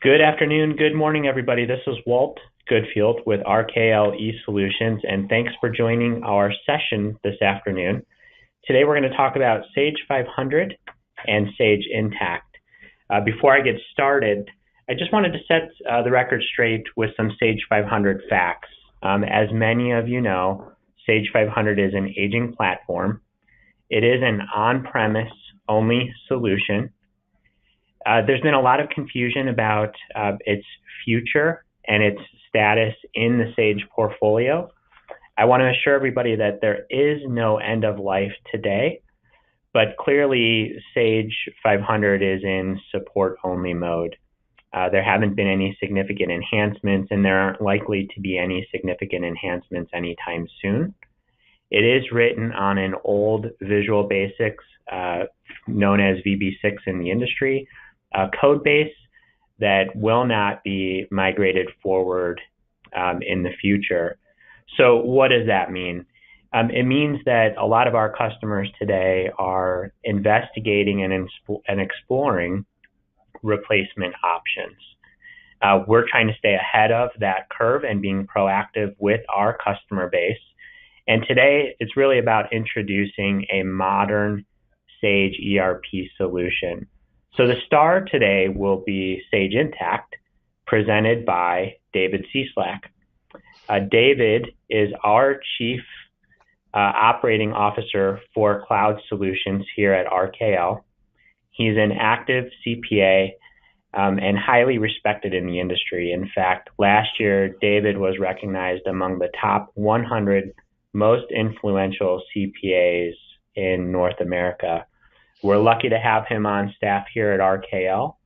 Good afternoon, good morning, everybody. This is Walt Goodfield with RKL eSolutions, and thanks for joining our session this afternoon. Today we're going to talk about Sage 500 and Sage Intacct. Before I get started, I just wanted to set the record straight with some Sage 500 facts. As many of you know, Sage 500 is an aging platform. It is an on-premise only solution. There's been a lot of confusion about its future and its status in the Sage portfolio. I want to assure everybody that there is no end of life today, but clearly Sage 500 is in support only mode. There haven't been any significant enhancements, and there aren't likely to be any significant enhancements anytime soon. It is written on an old Visual Basics known as VB6 in the industry, a code base that will not be migrated forward in the future. So what does that mean? It means that a lot of our customers today are investigating and exploring replacement options. We're trying to stay ahead of that curve and being proactive with our customer base. And today it's really about introducing a modern Sage ERP solution. So the star today will be Sage Intacct, presented by David Cieslak. David is our Chief Operating Officer for Cloud Solutions here at RKL. He's an active CPA and highly respected in the industry. In fact, last year, David was recognized among the top 100 most influential CPAs in North America. We're lucky to have him on staff here at RKL.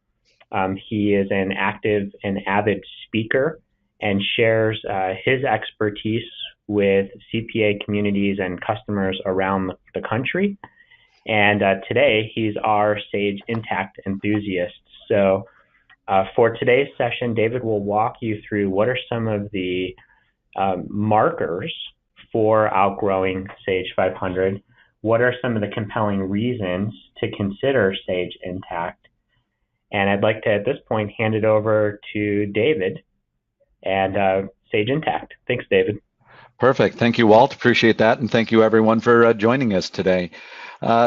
He is an active and avid speaker and shares his expertise with CPA communities and customers around the country. And today, he's our Sage Intacct enthusiast. So for today's session, David will walk you through what are some of the markers for outgrowing Sage 500. What are some of the compelling reasons to consider Sage Intacct? And I'd like to, at this point, hand it over to David and Sage Intacct. Thanks, David. Perfect. Thank you, Walt. Appreciate that. And thank you, everyone, for joining us today.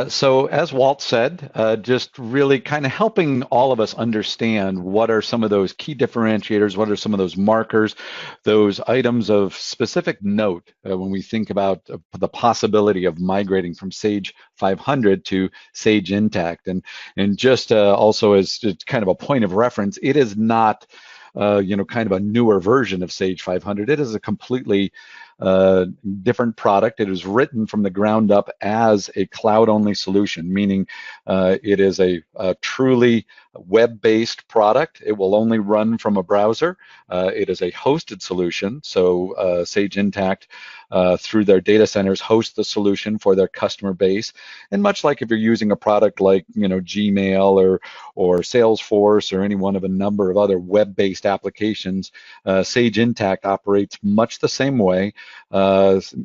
So as Walt said, just really kind of helping all of us understand what are some of those key differentiators, what are some of those markers, those items of specific note when we think about the possibility of migrating from Sage 500 to Sage Intacct. And just also as kind of a point of reference, it is not kind of a newer version of Sage 500. It is a completely different product. It is written from the ground up as a cloud-only solution, meaning it is a truly web-based product. It will only run from a browser. It is a hosted solution, so Sage Intacct through their data centers host the solution for their customer base. And much like if you're using a product like Gmail or Salesforce or any one of a number of other web-based applications, Sage Intacct operates much the same way,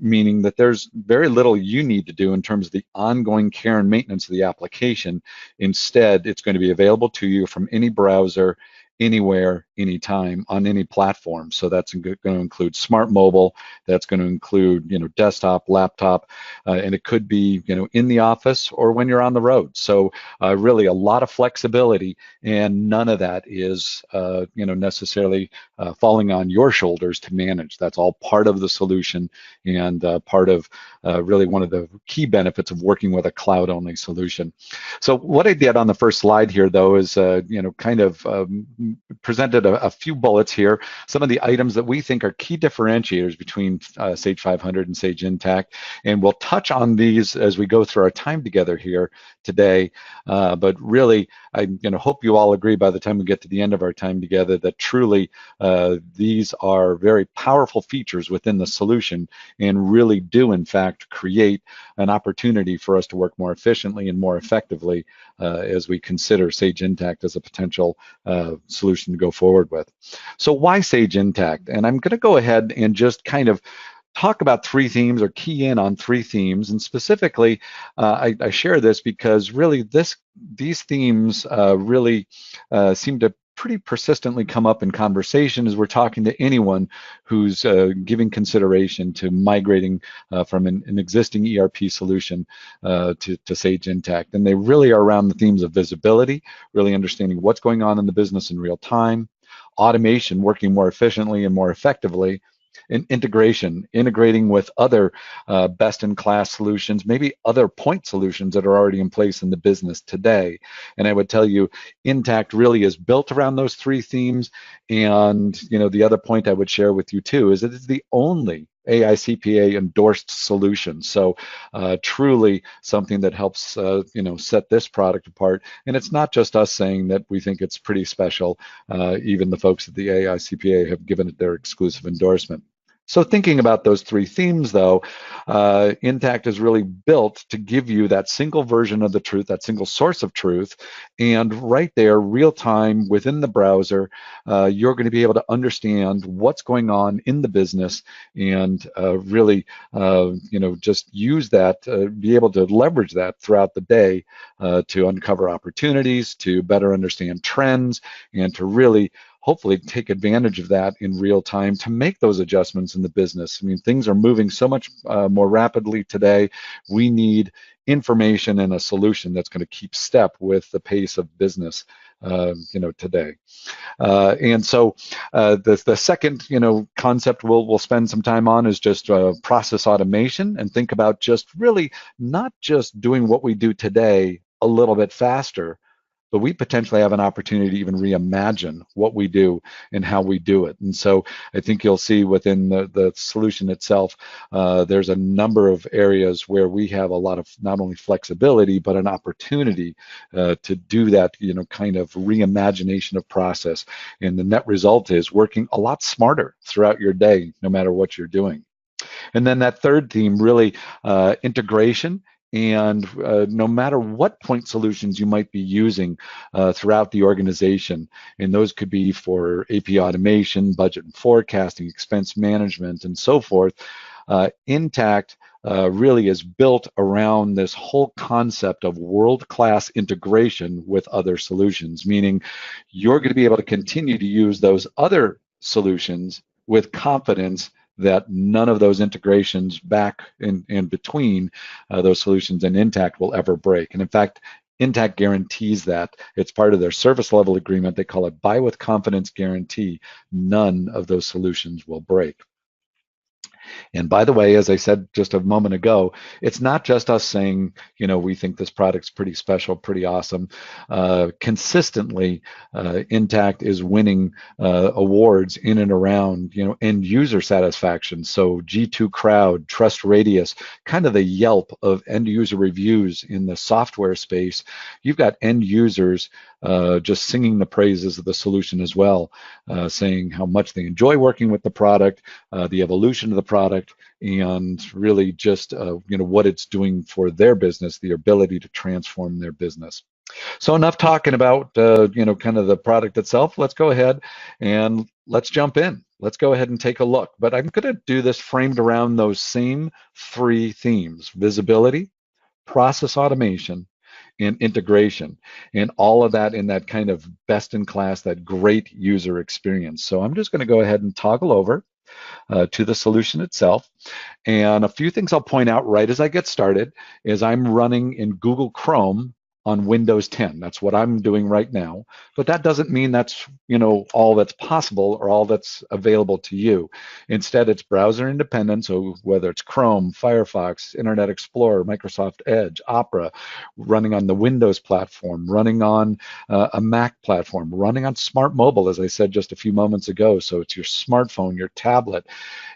meaning that there's very little you need to do in terms of the ongoing care and maintenance of the application. Instead, it's going to be available to you from any browser, anywhere, anytime, on any platform. So that's going to include smart mobile, that's going to include desktop, laptop, and it could be in the office or when you're on the road. So really a lot of flexibility, and none of that is necessarily falling on your shoulders to manage. That's all part of the solution and part of really one of the key benefits of working with a cloud-only solution. So what I did on the first slide here, though, is kind of presented a few bullets here, some of the items that we think are key differentiators between Sage 500 and Sage Intacct, and we'll touch on these as we go through our time together here today. But really, I hope you all agree by the time we get to the end of our time together that truly these are very powerful features within the solution and really do, in fact, create an opportunity for us to work more efficiently and more effectively as we consider Sage Intacct as a potential solution to go forward with. So why Sage Intacct? And I'm going to go ahead and just kind of talk about three themes or key in on three themes. And specifically, I share this because really these themes really seem to pretty persistently come up in conversation as we're talking to anyone who's giving consideration to migrating from an existing ERP solution to Sage Intacct. And they really are around the themes of visibility, really understanding what's going on in the business in real time, automation, working more efficiently and more effectively, and integration, integrating with other best-in-class solutions, maybe other point solutions that are already in place in the business today. And I would tell you, Intacct really is built around those three themes. And the other point I would share with you too is that it's the only AICPA endorsed solution. So truly something that helps set this product apart. And it's not just us saying that we think it's pretty special. Even the folks at the AICPA have given it their exclusive endorsement. So thinking about those three themes, though, Intacct is really built to give you that single version of the truth, that single source of truth, and right there, real time within the browser, you're going to be able to understand what's going on in the business and really, just use that, be able to leverage that throughout the day to uncover opportunities, to better understand trends, and to really hopefully take advantage of that in real time to make those adjustments in the business. I mean, things are moving so much more rapidly today. We need information and a solution that's going to keep step with the pace of business, today. And so the second, concept we'll spend some time on is just process automation, and think about just really not just doing what we do today a little bit faster, but we potentially have an opportunity to even reimagine what we do and how we do it. And so I think you'll see within the solution itself, there's a number of areas where we have a lot of not only flexibility, but an opportunity to do that, kind of reimagination of process. And the net result is working a lot smarter throughout your day, no matter what you're doing. And then that third theme, really integration. And no matter what point solutions you might be using throughout the organization, and those could be for AP automation, budget and forecasting, expense management, and so forth, Intacct really is built around this whole concept of world-class integration with other solutions, meaning you're going to be able to continue to use those other solutions with confidence that none of those integrations back in between those solutions and Intacct will ever break. And in fact, Intacct guarantees that. It's part of their service level agreement. They call it buy with confidence guarantee. None of those solutions will break. And by the way, as I said just a moment ago, it's not just us saying, we think this product's pretty special, pretty awesome. Consistently, Intacct is winning awards in and around, end user satisfaction. So G2 Crowd, Trust Radius, kind of the Yelp of end user reviews in the software space. You've got end users just singing the praises of the solution as well, saying how much they enjoy working with the product, the evolution of the product, and really just what it's doing for their business, the ability to transform their business. So enough talking about kind of the product itself. Let's go ahead and let's jump in. Let's go ahead and take a look. But I'm going to do this framed around those same three themes: visibility, process automation, and integration, and all of that in that kind of best in class, that great user experience. So I'm just going to go ahead and toggle over to the solution itself. And a few things I'll point out right as I get started is I'm running in Google Chrome on Windows 10. That's what I'm doing right now. But that doesn't mean that's all that's possible or all that's available to you. Instead, it's browser independent. So whether it's Chrome, Firefox, Internet Explorer, Microsoft Edge, Opera, running on the Windows platform, running on a Mac platform, running on smart mobile, as I said just a few moments ago. So it's your smartphone, your tablet.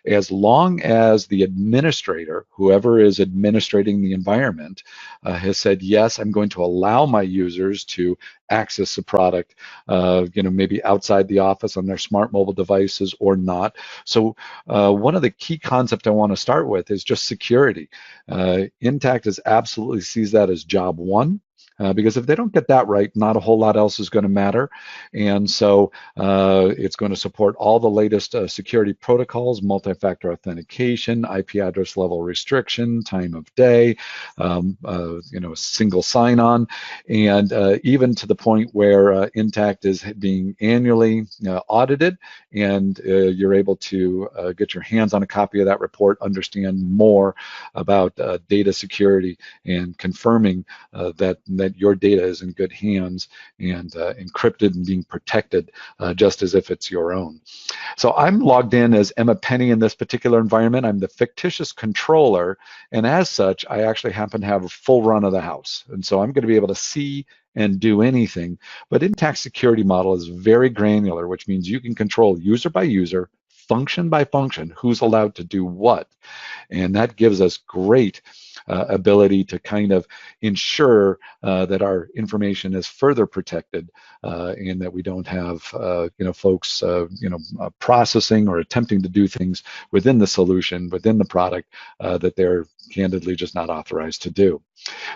As long as the administrator, whoever is administrating the environment, has said, yes, I'm going to allow my users to access the product, maybe outside the office on their smart mobile devices or not. So one of the key concepts I want to start with is just security. Intacct absolutely sees that as job one. because if they don't get that right, not a whole lot else is going to matter. And so it's going to support all the latest security protocols, multi-factor authentication, IP address level restriction, time of day, single sign-on, and even to the point where Intacct is being annually audited, and you're able to get your hands on a copy of that report, understand more about data security, and confirming that your data is in good hands and encrypted and being protected just as if it's your own. So I'm logged in as Emma Penny in this particular environment. I'm the fictitious controller, and as such, I actually happen to have a full run of the house. And so I'm going to be able to see and do anything. But Intacct security model is very granular, which means you can control user by user, function by function, who's allowed to do what. And that gives us great ability to kind of ensure that our information is further protected and that we don't have folks processing or attempting to do things within the solution, within the product that they're candidly just not authorized to do.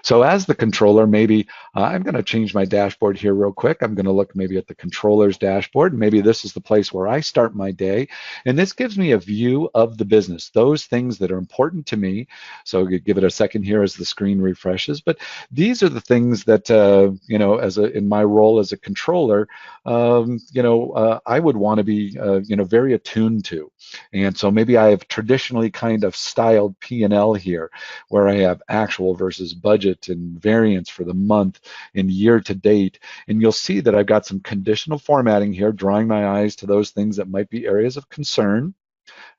So as the controller, maybe I'm going to change my dashboard here real quick. I'm going to look maybe at the controller's dashboard. Maybe this is the place where I start my day. And this gives me a view of the business, those things that are important to me. So give it a second here as the screen refreshes. But these are the things that, in my role as a controller, I would want to be, very attuned to. And so maybe I have traditionally kind of styled P&L here, where I have actual versus budget and variance for the month and year to date. And you'll see that I've got some conditional formatting here, drawing my eyes to those things that might be areas of concern.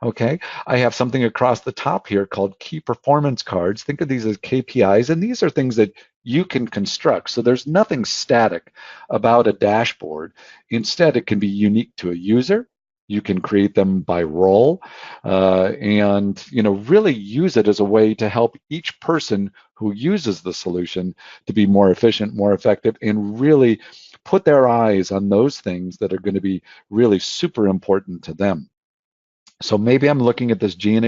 Okay, I have something across the top here called key performance cards. Think of these as KPIs, and these are things that you can construct. So there's nothing static about a dashboard. Instead, it can be unique to a user. You can create them by role, and really use it as a way to help each person who uses the solution to be more efficient, more effective, and really put their eyes on those things that are going to be really super important to them. So maybe I'm looking at this G&A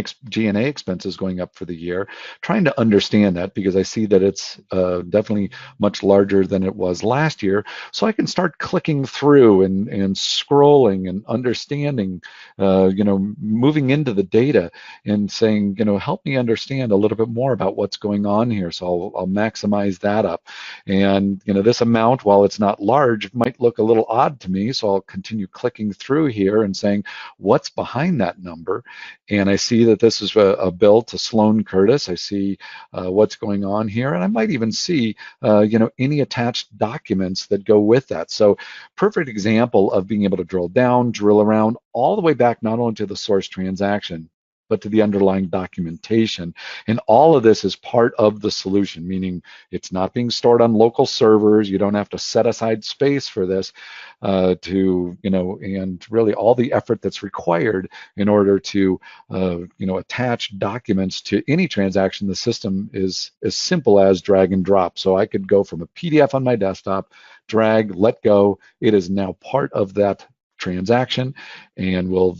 expenses going up for the year, trying to understand that because I see that it's definitely much larger than it was last year. So I can start clicking through and scrolling and understanding, moving into the data and saying, help me understand a little bit more about what's going on here. So I'll maximize that up. And, this amount, while it's not large, might look a little odd to me. So I'll continue clicking through here and saying, what's behind that number? And I see that this is a bill to Sloan Curtis. I see what's going on here, and I might even see any attached documents that go with that. So perfect example of being able to drill down, drill around all the way back, not only to the source transaction, but to the underlying documentation. And all of this is part of the solution, meaning it's not being stored on local servers. You don't have to set aside space for this and really all the effort that's required in order to, attach documents to any transaction. The system is as simple as drag and drop. So I could go from a PDF on my desktop, drag, let go. It is now part of that transaction and will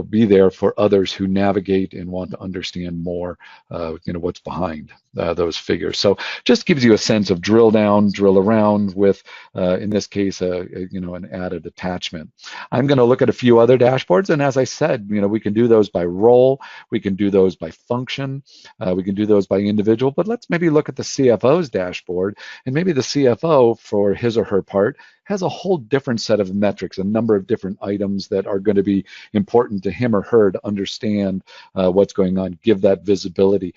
be there for others who navigate and want to understand more, what's behind those figures. So just gives you a sense of drill down, drill around with, in this case, an added attachment. I'm going to look at a few other dashboards, and as I said, we can do those by role, we can do those by function, we can do those by individual, but let's maybe look at the CFO's dashboard, and maybe the CFO, for his or her part, has a whole different set of metrics, a number of different items that are going to be important to him or her to understand what's going on, give that visibility.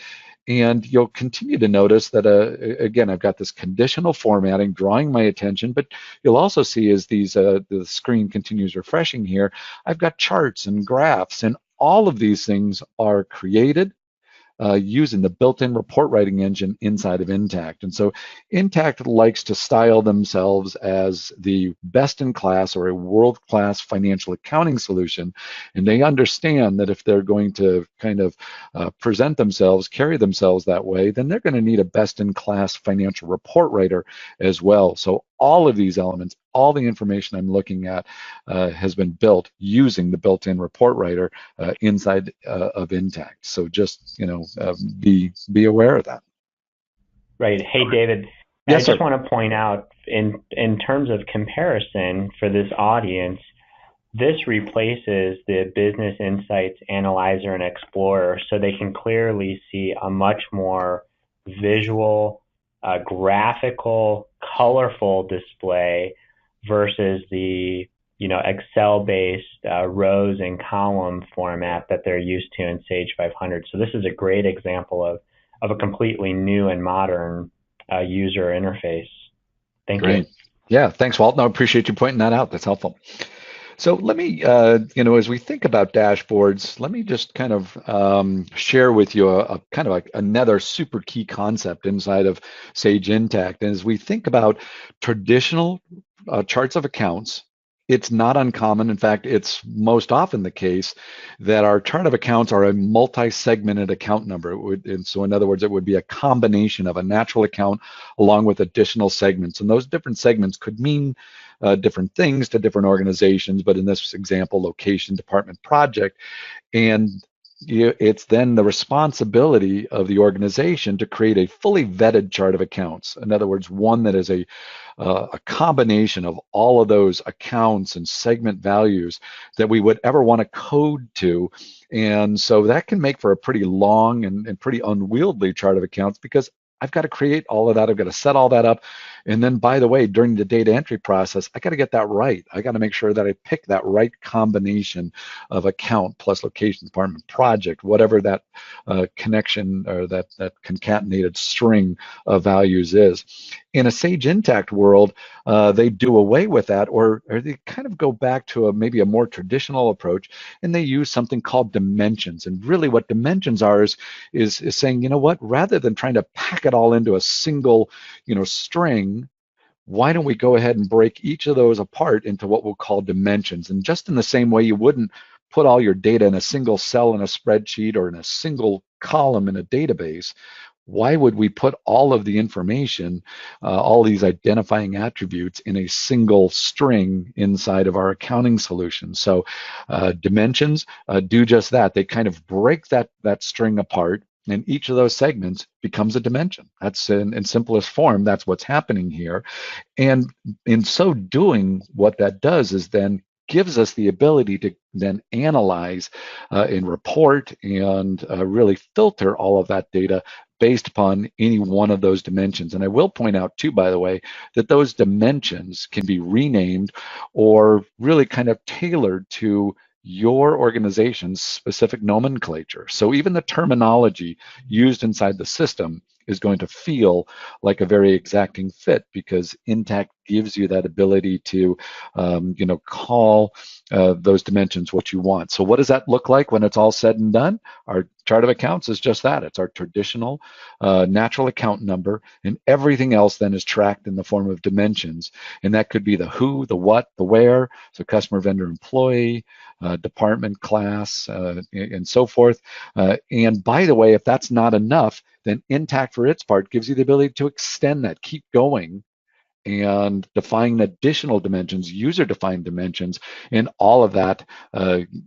And you'll continue to notice that, again, I've got this conditional formatting drawing my attention, but you'll also see as the screen continues refreshing here, I've got charts and graphs, and all of these things are created using the built-in report writing engine inside of Intacct. And so Intacct likes to style themselves as the best-in-class or a world-class financial accounting solution. And they understand that if they're going to kind of present themselves, carry themselves that way, then they're going to need a best-in-class financial report writer as well. So all of these elements, all the information I'm looking at has been built using the built-in report writer inside of Intacct. So just, be aware of that. Right. Hey, David, I Yes, sir. just want to point out, in terms of comparison for this audience, this replaces the Business Insights Analyzer and Explorer, so they can clearly see a much more visual, graphical, colorful display versus the Excel-based rows and column format that they're used to in Sage 500. So this is a great example of a completely new and modern user interface. Thank you. Great. Yeah, thanks, Walt. No, I appreciate you pointing that out. That's helpful. So let me, as we think about dashboards, let me just kind of share with you a kind of another super key concept inside of Sage Intacct. And as we think about traditional charts of accounts, it's not uncommon. In fact, it's most often the case that our chart of accounts are a multi-segmented account number. And so in other words, it would be a combination of a natural account along with additional segments. And those different segments could mean different things to different organizations, but in this example, location, department, project. And it's then the responsibility of the organization to create a fully vetted chart of accounts. In other words, one that is a combination of all of those accounts and segment values that we would ever want to code to. And so that can make for a pretty long and pretty unwieldy chart of accounts, because I've got to create all of that. I've got to set all that up. And then, by the way, during the data entry process, I got to get that right. I got to make sure that I pick that right combination of account plus location, department, project, whatever that connection or that concatenated string of values is. In a Sage Intacct world, they do away with that, or they kind of go back to maybe a more traditional approach, and they use something called dimensions. And really what dimensions are is saying, you know what, rather than trying to pack it all into a single, string, why don't we go ahead and break each of those apart into what we'll call dimensions? And just in the same way you wouldn't put all your data in a single cell in a spreadsheet or in a single column in a database, why would we put all of the information, all these identifying attributes in a single string inside of our accounting solution? So dimensions do just that. They kind of break that string apart, and each of those segments becomes a dimension. That's in simplest form, that's what's happening here. And in so doing, what that does is then gives us the ability to then analyze and report and really filter all of that data based upon any one of those dimensions. And I will point out too, by the way, that those dimensions can be renamed or really kind of tailored to your organization's specific nomenclature. So even the terminology used inside the system is going to feel like a very exacting fit, because Intacct gives you that ability to, call those dimensions what you want. So what does that look like when it's all said and done? Our chart of accounts is just that. It's our traditional natural account number, and everything else then is tracked in the form of dimensions. And that could be the who, the what, the where, so customer, vendor, employee, department, class, and so forth. And by the way, if that's not enough, then Intacct, for its part, gives you the ability to extend that, keep going, and define additional dimensions, user-defined dimensions, and all of that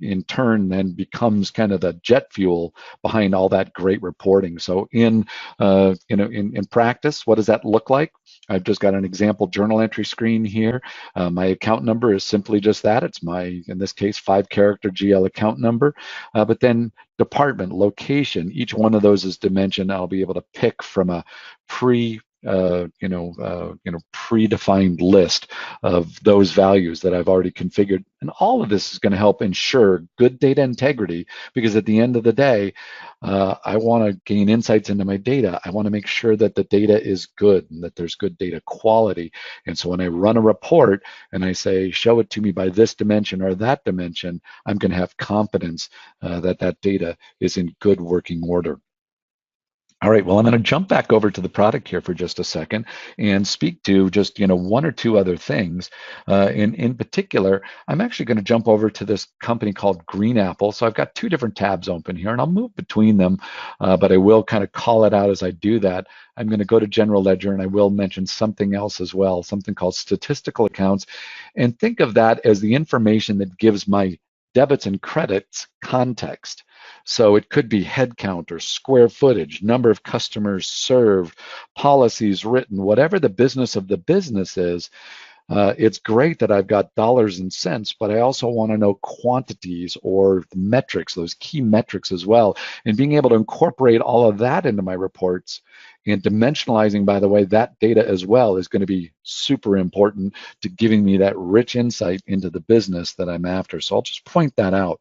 in turn then becomes kind of the jet fuel behind all that great reporting. So in practice, what does that look like? I've just got an example journal entry screen here. My account number is simply just that. It's my, in this case, 5-character GL account number. But then department, location, each one of those is dimension. I'll be able to pick from a predefined list of those values that I've already configured. And all of this is going to help ensure good data integrity, because at the end of the day, I want to gain insights into my data. I want to make sure that the data is good and that there's good data quality. And so when I run a report and I say, show it to me by this dimension or that dimension, I'm going to have confidence that that data is in good working order. All right, well, I'm going to jump back over to the product here for just a second and speak to just, one or two other things. In particular, I'm actually going to jump over to this company called Green Apple. So I've got two different tabs open here, and I'll move between them, but I will kind of call it out as I do that. I'm going to go to General Ledger, and I will mention something else as well, something called statistical accounts. And think of that as the information that gives my debits and credits context. So it could be headcount or square footage, number of customers served, policies written, whatever the business of the business is. It's great that I've got dollars and cents, but I also want to know quantities or metrics, those key metrics as well. And being able to incorporate all of that into my reports and dimensionalizing, by the way, that data as well is going to be super important to giving me that rich insight into the business that I'm after. So I'll just point that out.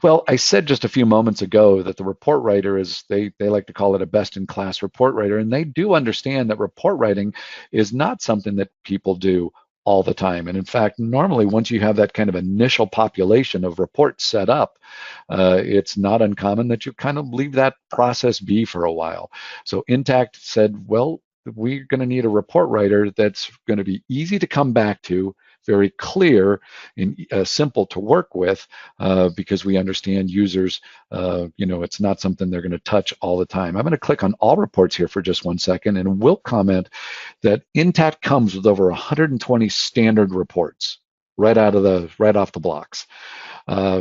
Well, I said just a few moments ago that the report writer is, they like to call it a best-in-class report writer, and they do understand that report writing is not something that people do all the time. And in fact, normally once you have that kind of initial population of reports set up, it's not uncommon that you kind of leave that process be for a while. So Intacct said, well, we're going to need a report writer that's going to be easy to come back to, very clear and simple to work with, because we understand users, it's not something they're going to touch all the time. I'm going to click on all reports here for just 1 second, and we'll comment that Intacct comes with over 120 standard reports right off the blocks.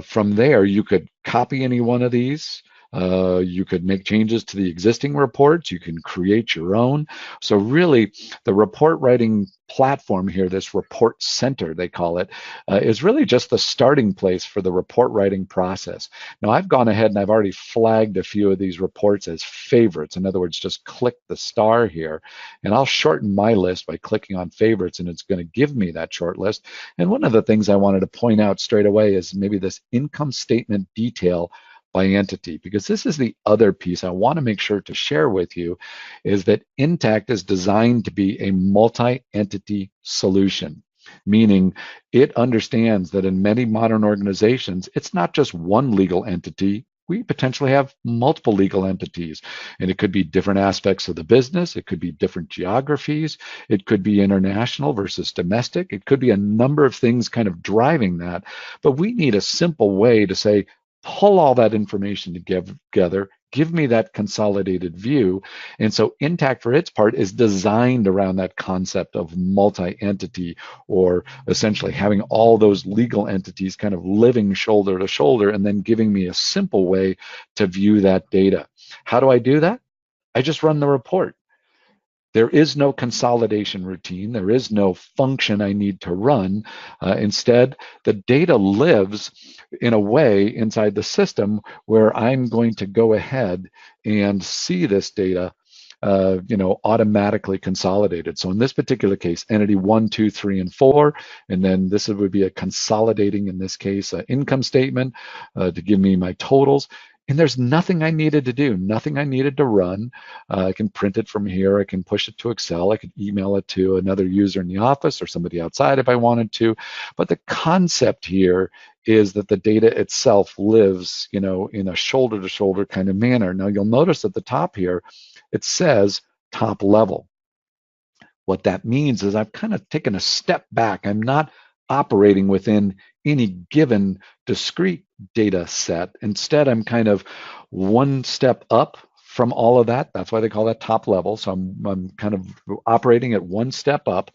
From there, you could copy any one of these. You could make changes to the existing reports. You can create your own. So really, the report writing platform here, this report center, they call it, is really just the starting place for the report writing process. Now, I've gone ahead and I've already flagged a few of these reports as favorites. In other words, just click the star here, and I'll shorten my list by clicking on favorites, and it's going to give me that short list. And one of the things I wanted to point out straight away is maybe this income statement detail by entity, because this is the other piece I want to make sure to share with you, is that Intacct is designed to be a multi-entity solution, meaning it understands that in many modern organizations, it's not just one legal entity. We potentially have multiple legal entities, and it could be different aspects of the business. It could be different geographies. It could be international versus domestic. It could be a number of things kind of driving that, but we need a simple way to say, pull all that information together, give me that consolidated view. And so Intacct, for its part, is designed around that concept of multi-entity, or essentially having all those legal entities kind of living shoulder to shoulder and then giving me a simple way to view that data. How do I do that? I just run the report. There is no consolidation routine. There is no function I need to run. Instead, the data lives in a way inside the system where I'm going to go ahead and see this data automatically consolidated. So in this particular case, entity 1, 2, 3, and 4, and then this would be a consolidating, in this case, income statement to give me my totals. And there's nothing I needed to do, nothing I needed to run. I can print it from here. I can push it to Excel. I could email it to another user in the office or somebody outside if I wanted to. But the concept here is that the data itself lives, in a shoulder-to-shoulder kind of manner. Now, you'll notice at the top here, it says top level. What that means is I've kind of taken a step back. I'm not operating within any given discrete data set. Instead, I'm kind of one step up from all of that. That's why they call that top level. So I'm kind of operating at one step up.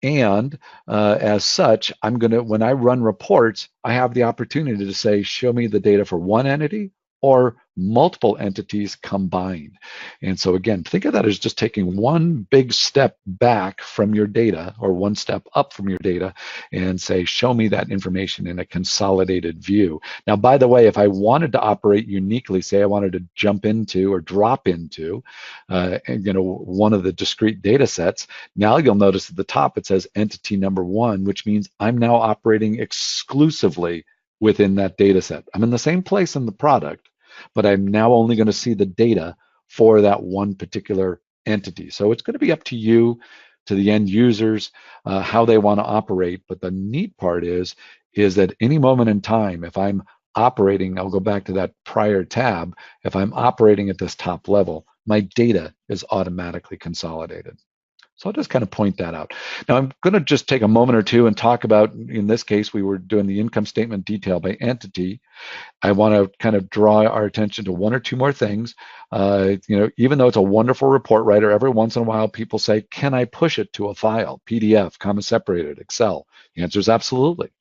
And as such, when I run reports, I have the opportunity to say, show me the data for one entity or multiple entities combined. And so again, think of that as just taking one big step back from your data, or one step up from your data, and say, show me that information in a consolidated view. Now, by the way, if I wanted to operate uniquely, say I wanted to jump into or drop into one of the discrete data sets, now you'll notice at the top it says entity number 1, which means I'm now operating exclusively within that data set. I'm in the same place in the product, but I'm now only going to see the data for that one particular entity. So it's going to be up to you, to the end users, how they want to operate. But the neat part is that any moment in time, if I'm operating, I'll go back to that prior tab, if I'm operating at this top level, my data is automatically consolidated. So I'll just kind of point that out. Now I'm going to just take a moment or two and talk about, in this case, we were doing the income statement detail by entity. I want to kind of draw our attention to one or two more things. Even though it's a wonderful report writer, every once in a while people say, can I push it to a file, PDF, comma separated, Excel? The answer is absolutely.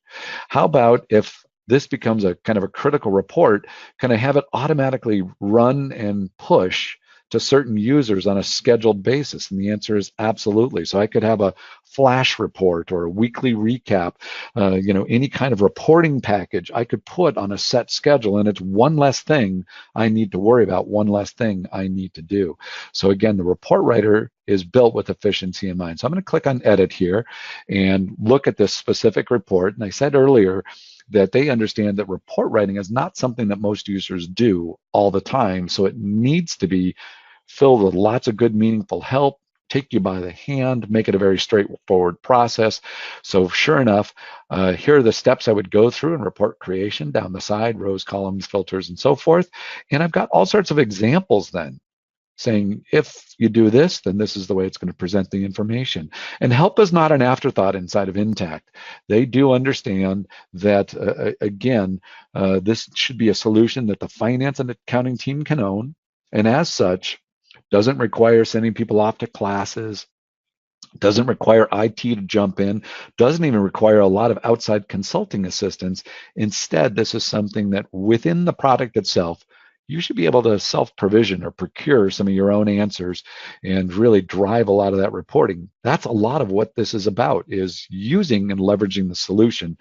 How about if this becomes a kind of a critical report. Can I have it automatically run and push to certain users on a scheduled basis? And the answer is absolutely. So I could have a flash report or a weekly recap, any kind of reporting package I could put on a set schedule, and it's one less thing I need to worry about, one less thing I need to do. So again, the report writer is built with efficiency in mind. So I'm going to click on edit here and look at this specific report. And I said earlier that they understand that report writing is not something that most users do all the time. So it needs to be filled with lots of good, meaningful help, take you by the hand, make it a very straightforward process. So sure enough, here are the steps I would go through in report creation down the side, rows, columns, filters, and so forth. And I've got all sorts of examples then saying, if you do this, then this is the way it's going to present the information. And help is not an afterthought inside of Intacct. They do understand that, again, this should be a solution that the finance and accounting team can own, and as such, doesn't require sending people off to classes, doesn't require IT to jump in, doesn't even require a lot of outside consulting assistance. Instead, this is something that within the product itself, you should be able to self-provision or procure some of your own answers and really drive a lot of that reporting. That's a lot of what this is about, is using and leveraging the solution.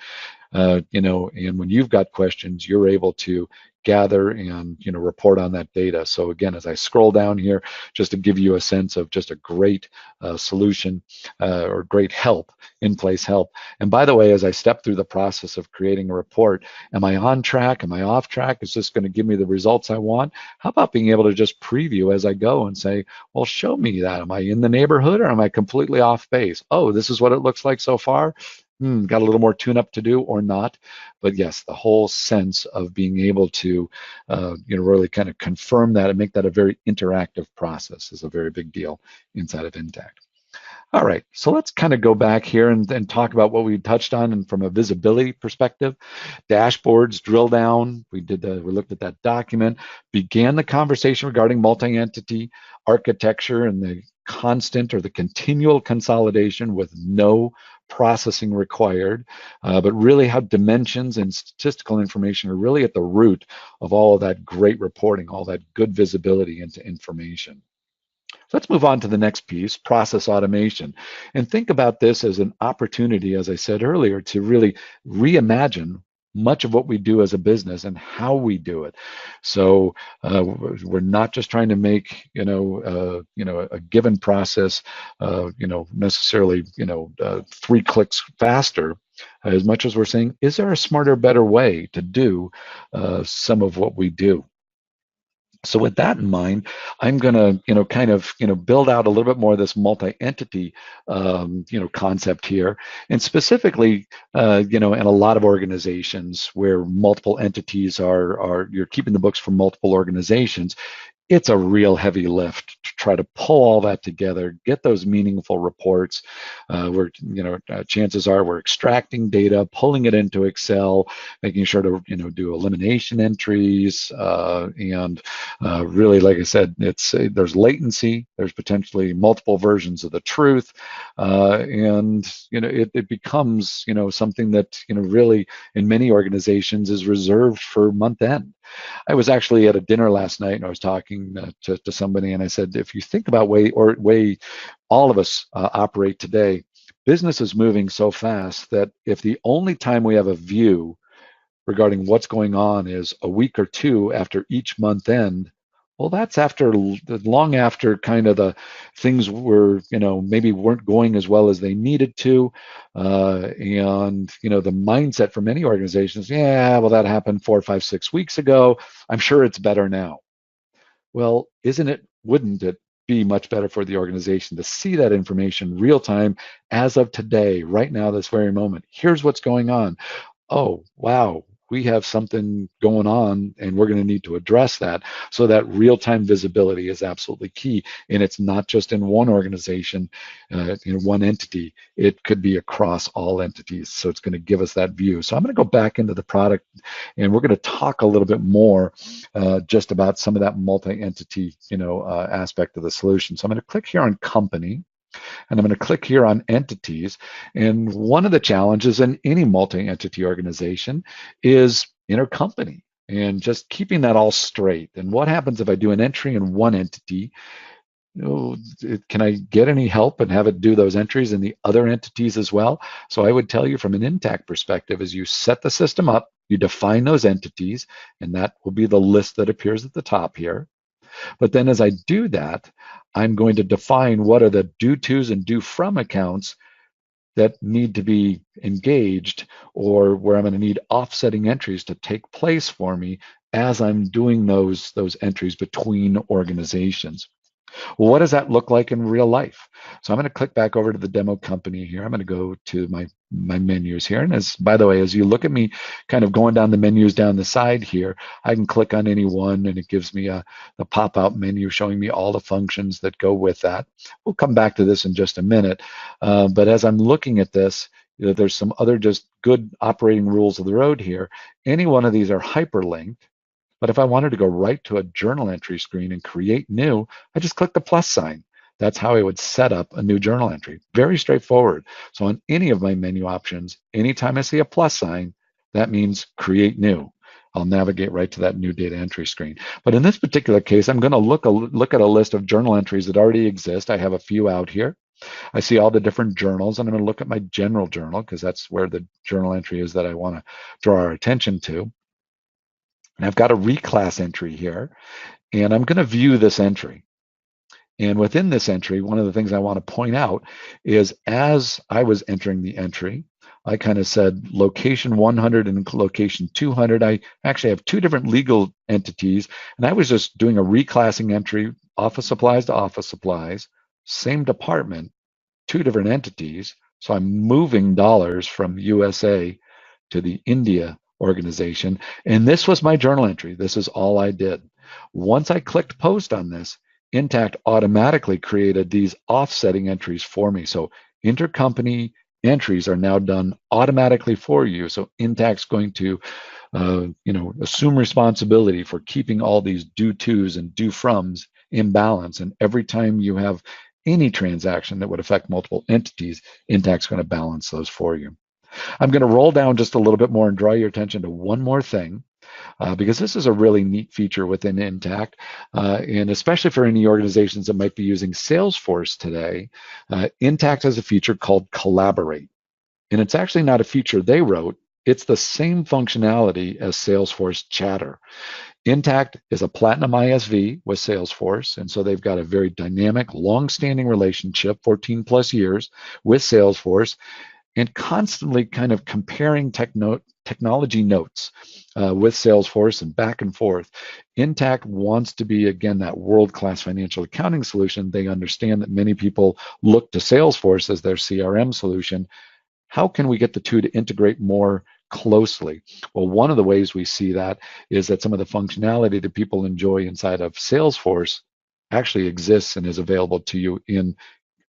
And when you've got questions, you're able to gather and report on that data. So again, as I scroll down here, just to give you a sense of just a great solution or great help, in-place help. And by the way, as I step through the process of creating a report, am I on track? Am I off track? Is this going to give me the results I want? How about being able to just preview as I go and say, well, show me that. Am I in the neighborhood or am I completely off base? Oh, this is what it looks like so far. Got a little more tune-up to do or not. But yes, the whole sense of being able to really kind of confirm that and make that a very interactive process is a very big deal inside of Intacct. All right, so let's kind of go back here and talk about what we touched on, and from a visibility perspective, dashboards, drill down. We looked at that document, began the conversation regarding multi-entity architecture and the constant or the continual consolidation with no processing required, but really how dimensions and statistical information are really at the root of all of that great reporting, all that good visibility into information. So let's move on to the next piece, process automation. And think about this as an opportunity, as I said earlier, to really reimagine much of what we do as a business and how we do it. So we're not just trying to make a given process necessarily 3 clicks faster, as much as we're saying, is there a smarter, better way to do some of what we do? So with that in mind, I'm going to, build out a little bit more of this multi-entity, concept here. And specifically, in a lot of organizations where multiple entities you're keeping the books for multiple organizations, it's a real heavy lift to try to pull all that together, get those meaningful reports. Chances are we're extracting data, pulling it into Excel, making sure to do elimination entries, and really, like I said, there's latency. There's potentially multiple versions of the truth, and it becomes something that really in many organizations is reserved for month end. I was actually at a dinner last night and I was talking to somebody, and I said, if you think about way all of us operate today, business is moving so fast that if the only time we have a view regarding what's going on is a week or two after each month end, well, that's long after kind of the things were, maybe weren't going as well as they needed to. And, the mindset for many organizations, yeah, well, that happened 4, 5, 6 weeks ago. I'm sure it's better now. Well, wouldn't it be much better for the organization to see that information real time as of today, right now, this very moment? Here's what's going on. Oh, wow. We have something going on and we're going to need to address that. So that real-time visibility is absolutely key. And it's not just in one organization, in one entity. It could be across all entities. So it's going to give us that view. So I'm going to go back into the product and we're going to talk a little bit more just about some of that multi-entity aspect of the solution. So I'm going to click here on company. And I'm going to click here on entities. And one of the challenges in any multi-entity organization is intercompany and just keeping that all straight. And what happens if I do an entry in one entity? Can I get any help and have it do those entries in the other entities as well? So I would tell you from an Intacct perspective, as you set the system up, you define those entities, and that will be the list that appears at the top here. But then as I do that, I'm going to define what are the due tos and due from accounts that need to be engaged, or where I'm going to need offsetting entries to take place for me as I'm doing those entries between organizations. Well, what does that look like in real life? So I'm going to click back over to the demo company here. I'm going to go to my menus here. And as, by the way, as you look at me kind of going down the menus down the side here, I can click on any one and it gives me a pop-out menu showing me all the functions that go with that. We'll come back to this in just a minute. But as I'm looking at this, there's some other just good operating rules of the road here. Any one of these are hyperlinked. But if I wanted to go right to a journal entry screen and create new, I just click the plus sign. That's how I would set up a new journal entry. Very straightforward. So on any of my menu options, anytime I see a plus sign, that means create new. I'll navigate right to that new data entry screen. But in this particular case, I'm going to look at a list of journal entries that already exist. I have a few out here. I see all the different journals, and I'm going to look at my general journal because that's where the journal entry is that I want to draw our attention to. And I've got a reclass entry here, and I'm going to view this entry. And within this entry, one of the things I want to point out is as I was entering the entry, I kind of said location 100 and location 200. I actually have two different legal entities, and I was just doing a reclassing entry, office supplies to office supplies, same department, two different entities. So I'm moving dollars from USA to the India organization. And this was my journal entry. This is all I did. Once I clicked post on this, Intacct automatically created these offsetting entries for me. So intercompany entries are now done automatically for you. So Intacct's going to assume responsibility for keeping all these due tos and due froms in balance. And every time you have any transaction that would affect multiple entities, Intacct's going to balance those for you. I'm going to roll down just a little bit more and draw your attention to one more thing, because this is a really neat feature within Intacct, and especially for any organizations that might be using Salesforce today. Intacct has a feature called Collaborate, and it's actually not a feature they wrote. It's the same functionality as Salesforce Chatter. Intacct is a Platinum ISV with Salesforce, and so they've got a very dynamic, long-standing relationship, 14 plus years, with Salesforce, and constantly kind of comparing technology notes with Salesforce and back and forth. Intacct wants to be, again, that world-class financial accounting solution. They understand that many people look to Salesforce as their CRM solution. How can we get the two to integrate more closely? Well, one of the ways we see that is that some of the functionality that people enjoy inside of Salesforce actually exists and is available to you in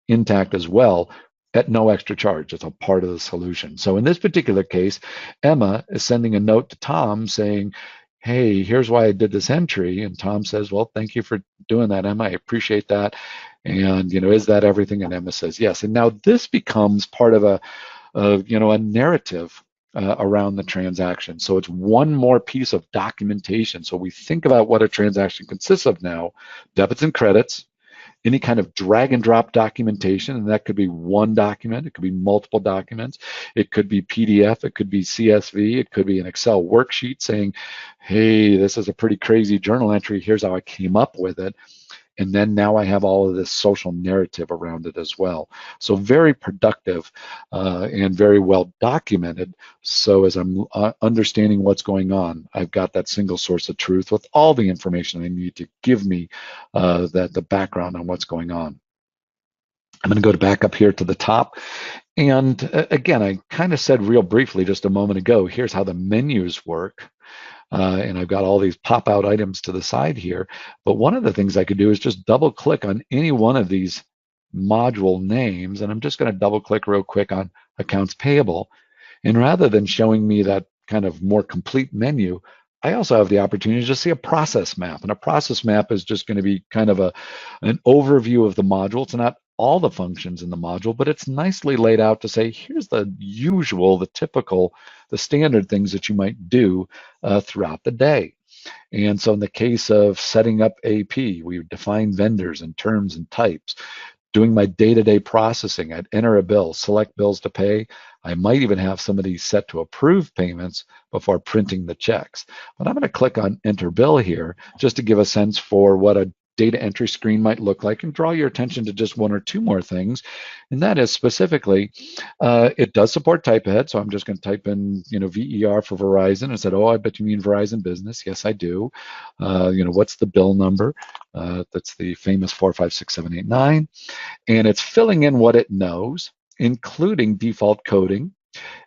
Intacct as well, at no extra charge. It's a part of the solution. So in this particular case, Emma is sending a note to Tom saying, hey, here's why I did this entry. And Tom says, well, thank you for doing that, Emma. I appreciate that. And, is that everything? And Emma says, yes. And now this becomes part of a narrative around the transaction. So it's one more piece of documentation. So we think about what a transaction consists of now: debits and credits, any kind of drag and drop documentation, and that could be one document, it could be multiple documents, it could be PDF, it could be CSV, it could be an Excel worksheet saying, hey, this is a pretty crazy journal entry, here's how I came up with it. And then now I have all of this social narrative around it as well. So very productive and very well documented. So as I'm understanding what's going on, I've got that single source of truth with all the information I need to give me the background on what's going on. I'm going to go back up here to the top. And again, I kind of said real briefly just a moment ago, here's how the menus work. And I've got all these pop-out items to the side here. But one of the things I could do is just double-click on any one of these module names, and I'm just going to double-click real quick on accounts payable. And rather than showing me that kind of more complete menu, I also have the opportunity to see a process map. And a process map is just going to be kind of an overview of the module. It's not all the functions in the module, but it's nicely laid out to say, here's the usual, the typical, the standard things that you might do throughout the day. And so in the case of setting up AP, we define vendors and terms and types. Doing my day-to-day processing, I'd enter a bill, select bills to pay. I might even have somebody set to approve payments before printing the checks. But I'm going to click on Enter Bill here just to give a sense for what a data entry screen might look like, and draw your attention to just one or two more things. And that is specifically, it does support type ahead. So I'm just going to type in, VER for Verizon. I said, oh, I bet you mean Verizon Business. Yes, I do. What's the bill number? That's the famous 456789. And it's filling in what it knows, including default coding.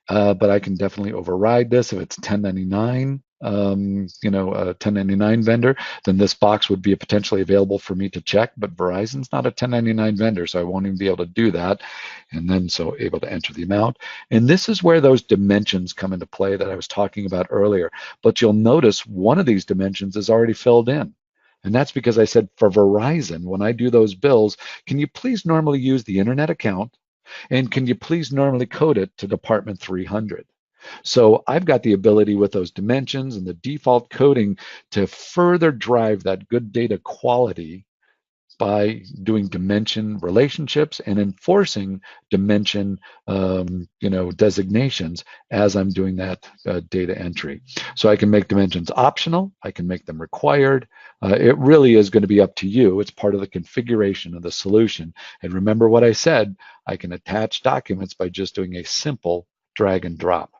But I can definitely override this if it's 1099. A 1099 vendor, then this box would be potentially available for me to check, but Verizon's not a 1099 vendor, so I won't even be able to do that. And then so able to enter the amount. And this is where those dimensions come into play that I was talking about earlier. But you'll notice one of these dimensions is already filled in. And that's because I said for Verizon, when I do those bills, can you please normally use the internet account? And can you please normally code it to department 300? So I've got the ability with those dimensions and the default coding to further drive that good data quality by doing dimension relationships and enforcing dimension designations as I'm doing that data entry. So I can make dimensions optional, I can make them required. It really is going to be up to you. It's part of the configuration of the solution. And remember what I said, I can attach documents by just doing a simple drag and drop.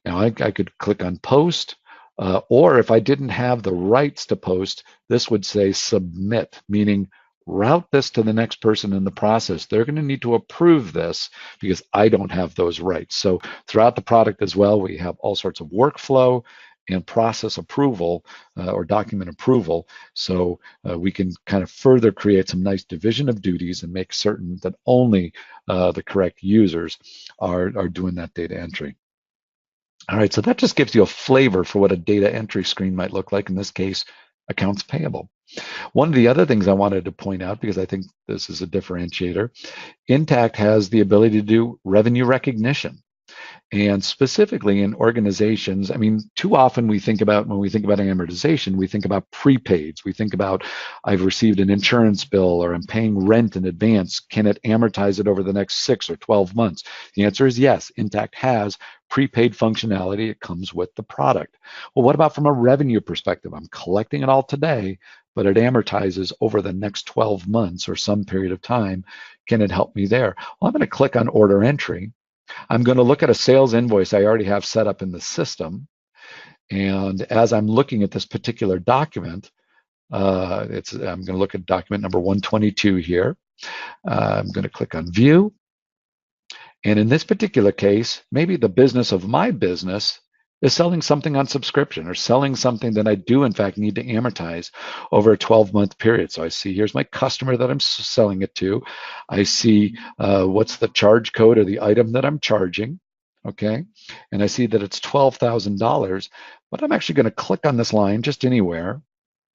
Now I could click on post, or if I didn't have the rights to post, this would say submit, meaning route this to the next person in the process. They're going to need to approve this because I don't have those rights. So throughout the product as well, we have all sorts of workflow and process approval or document approval. So we can kind of further create some nice division of duties and make certain that only the correct users are doing that data entry. All right, so that just gives you a flavor for what a data entry screen might look like, in this case, accounts payable. One of the other things I wanted to point out, because I think this is a differentiator, Intacct has the ability to do revenue recognition. And specifically in organizations, I mean, too often when we think about amortization, we think about prepaids. We think about, I've received an insurance bill or I'm paying rent in advance. Can it amortize it over the next 6 or 12 months? The answer is yes. Intacct has prepaid functionality. It comes with the product. Well, what about from a revenue perspective? I'm collecting it all today, but it amortizes over the next 12 months or some period of time. Can it help me there? Well, I'm going to click on order entry. I'm going to look at a sales invoice I already have set up in the system. And as I'm looking at this particular document, I'm going to look at document number 122 here. I'm going to click on view. And in this particular case, maybe the business of my business is selling something on subscription or selling something that I do in fact need to amortize over a 12-month period. So I see here's my customer that I'm selling it to. I see what's the charge code or the item that I'm charging, okay? And I see that it's $12,000, but I'm actually going to click on this line just anywhere,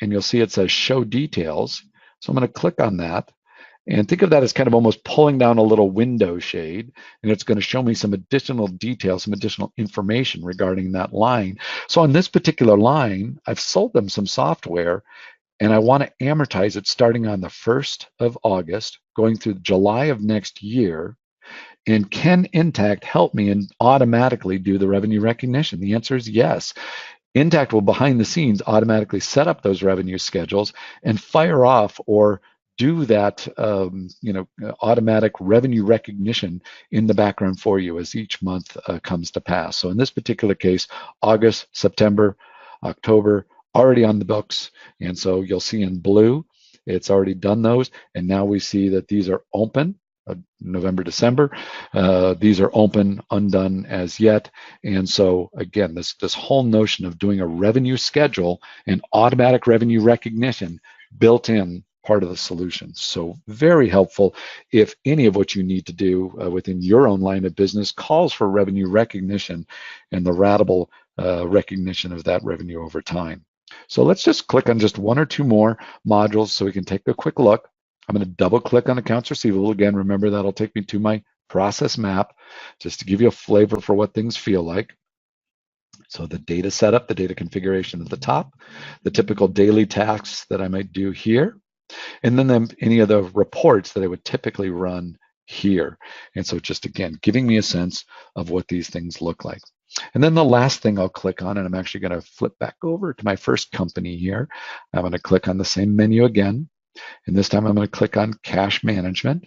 and you'll see it says show details. So I'm going to click on that. And think of that as kind of almost pulling down a little window shade, and it's going to show me some additional details, some additional information regarding that line. So on this particular line, I've sold them some software, and I want to amortize it starting on the 1st of August, going through July of next year. And can Intacct help me and automatically do the revenue recognition? The answer is yes. Intacct will behind the scenes automatically set up those revenue schedules and fire off or do that automatic revenue recognition in the background for you as each month comes to pass. So in this particular case, August, September, October, already on the books. And so you'll see in blue, it's already done those. And now we see that these are open. November, December. These are open, undone as yet. And so again, this whole notion of doing a revenue schedule and automatic revenue recognition built in part of the solution. So very helpful if any of what you need to do within your own line of business calls for revenue recognition and the ratable recognition of that revenue over time. So let's just click on just one or two more modules so we can take a quick look. I'm going to double click on accounts receivable. Again, remember that'll take me to my process map just to give you a flavor for what things feel like. So the data setup, the data configuration at the top, the typical daily tasks that I might do here, and then any of the reports that I would typically run here. And so just again, giving me a sense of what these things look like. And then the last thing I'll click on, and I'm actually going to flip back over to my first company here. I'm going to click on the same menu again. And this time I'm going to click on cash management.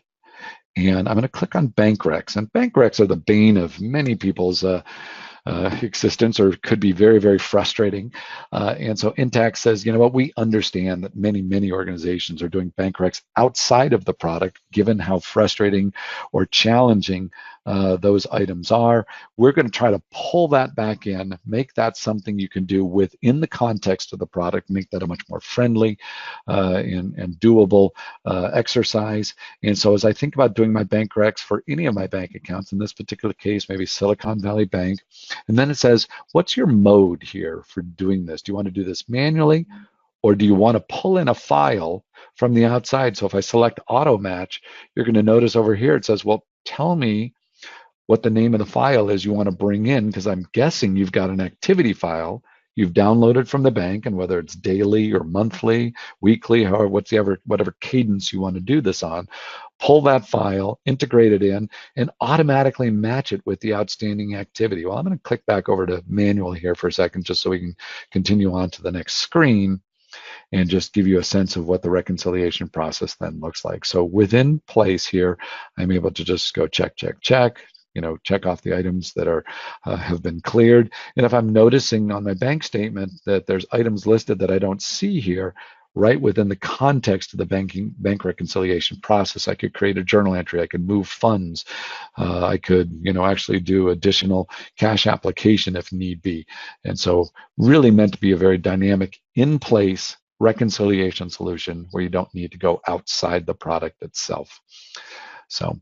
And I'm going to click on bank recs. And bank recs are the bane of many people's existence, or could be very, very frustrating. And so Intacct says, you know what, we understand that many organizations are doing bank recs outside of the product, given how frustrating or challenging those items are. We're going to try to pull that back in, make that something you can do within the context of the product, make that a much more friendly and doable exercise. And so as I think about doing my bank recs for any of my bank accounts, in this particular case, maybe Silicon Valley Bank, and then it says, what's your mode here for doing this? Do you want to do this manually, or do you want to pull in a file from the outside? So if I select auto match, you're going to notice over here it says, well, tell me what the name of the file is you want to bring in, because I'm guessing you've got an activity file you've downloaded from the bank, and whether it's daily or monthly, weekly, however, whatever cadence you want to do this on, pull that file, integrate it in, and automatically match it with the outstanding activity. Well, I'm going to click back over to manual here for a second, just so we can continue on to the next screen and just give you a sense of what the reconciliation process then looks like. So within place here, I'm able to just go check, check off the items that are have been cleared. And if I'm noticing on my bank statement that there's items listed that I don't see here, right within the context of the bank reconciliation process, I could create a journal entry. I could move funds. I could, actually do additional cash application if need be. And so really meant to be a very dynamic, in-place reconciliation solution where you don't need to go outside the product itself. So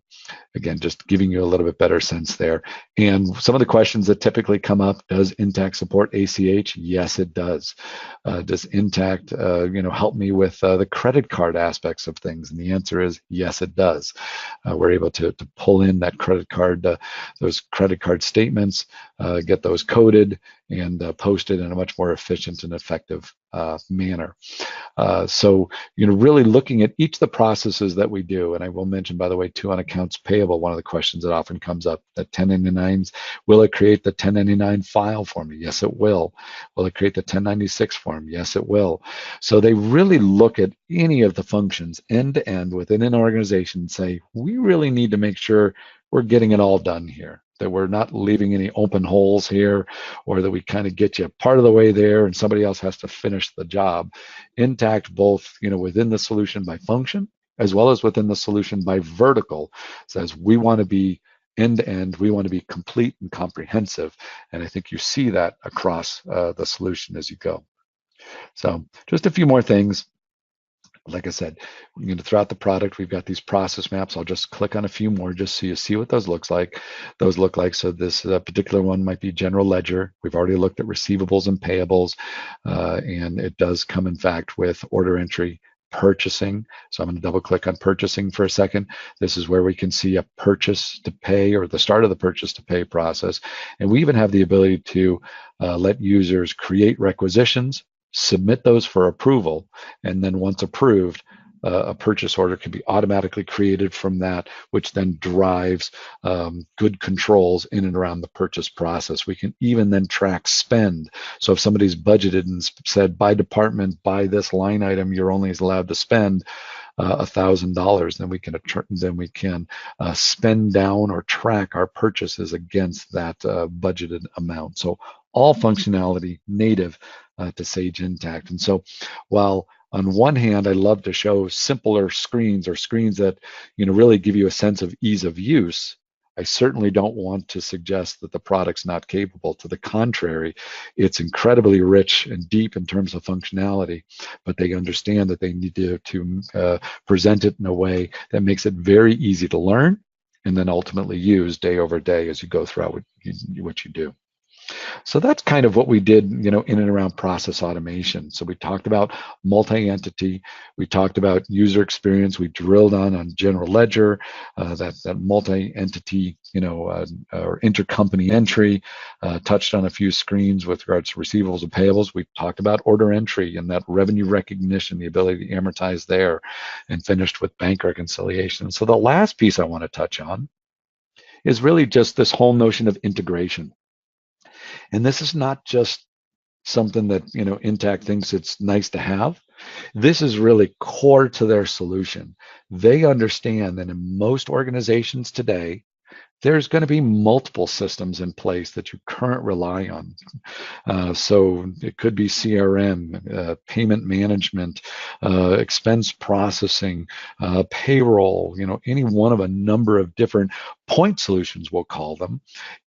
again, just giving you a little bit better sense there. And some of the questions that typically come up, does Intacct support ACH? Yes, it does. Does Intacct, help me with the credit card aspects of things? And the answer is yes, it does. We're able to pull in that credit card, those credit card statements, get those coded and posted in a much more efficient and effective manner. So, really looking at each of the processes that we do, and I will mention, by the way, too, on accounts payable, one of the questions that often comes up, that 1099s, will it create the 1099 file for me? Yes, it will. Will it create the 1096 form? Yes, it will. So they really look at any of the functions end to end within an organization and say, we really need to make sure we're getting it all done here, that we're not leaving any open holes here, or that we kind of get you part of the way there and somebody else has to finish the job. Intacct, both within the solution by function as well as within the solution by vertical, says we want to be end to end, we want to be complete and comprehensive. And I think you see that across the solution as you go. So just a few more things. Like I said, throughout the product, we've got these process maps. I'll just click on a few more just so you see what those look like. So this particular one might be general ledger. We've already looked at receivables and payables, and it does come, in fact, with order entry, purchasing. So I'm going to double click on purchasing for a second. This is where we can see a purchase to pay, or the start of the purchase to pay process. And we even have the ability to let users create requisitions, submit those for approval, and then once approved, a purchase order can be automatically created from that, which then drives good controls in and around the purchase process. We can even then track spend. So if somebody's budgeted and said, by department, by this line item, you're only allowed to spend $1,000, then we can spend down or track our purchases against that budgeted amount. So all functionality native to Sage Intacct. And so while on one hand, I love to show simpler screens, or screens that really give you a sense of ease of use, I certainly don't want to suggest that the product's not capable. To the contrary, it's incredibly rich and deep in terms of functionality, but they understand that they need to present it in a way that makes it very easy to learn and then ultimately use day over day as you go throughout what you do. So that's kind of what we did, in and around process automation. So we talked about multi-entity, we talked about user experience, we drilled on general ledger, that multi-entity, or intercompany entry, touched on a few screens with regards to receivables and payables. We talked about order entry and that revenue recognition, the ability to amortize there, and finished with bank reconciliation. So the last piece I want to touch on is really just this whole notion of integration. And this is not just something that Intacct thinks it's nice to have. This is really core to their solution. They understand that in most organizations today, there's going to be multiple systems in place that you currently rely on. So it could be CRM, payment management, expense processing, payroll, any one of a number of different point solutions, we'll call them.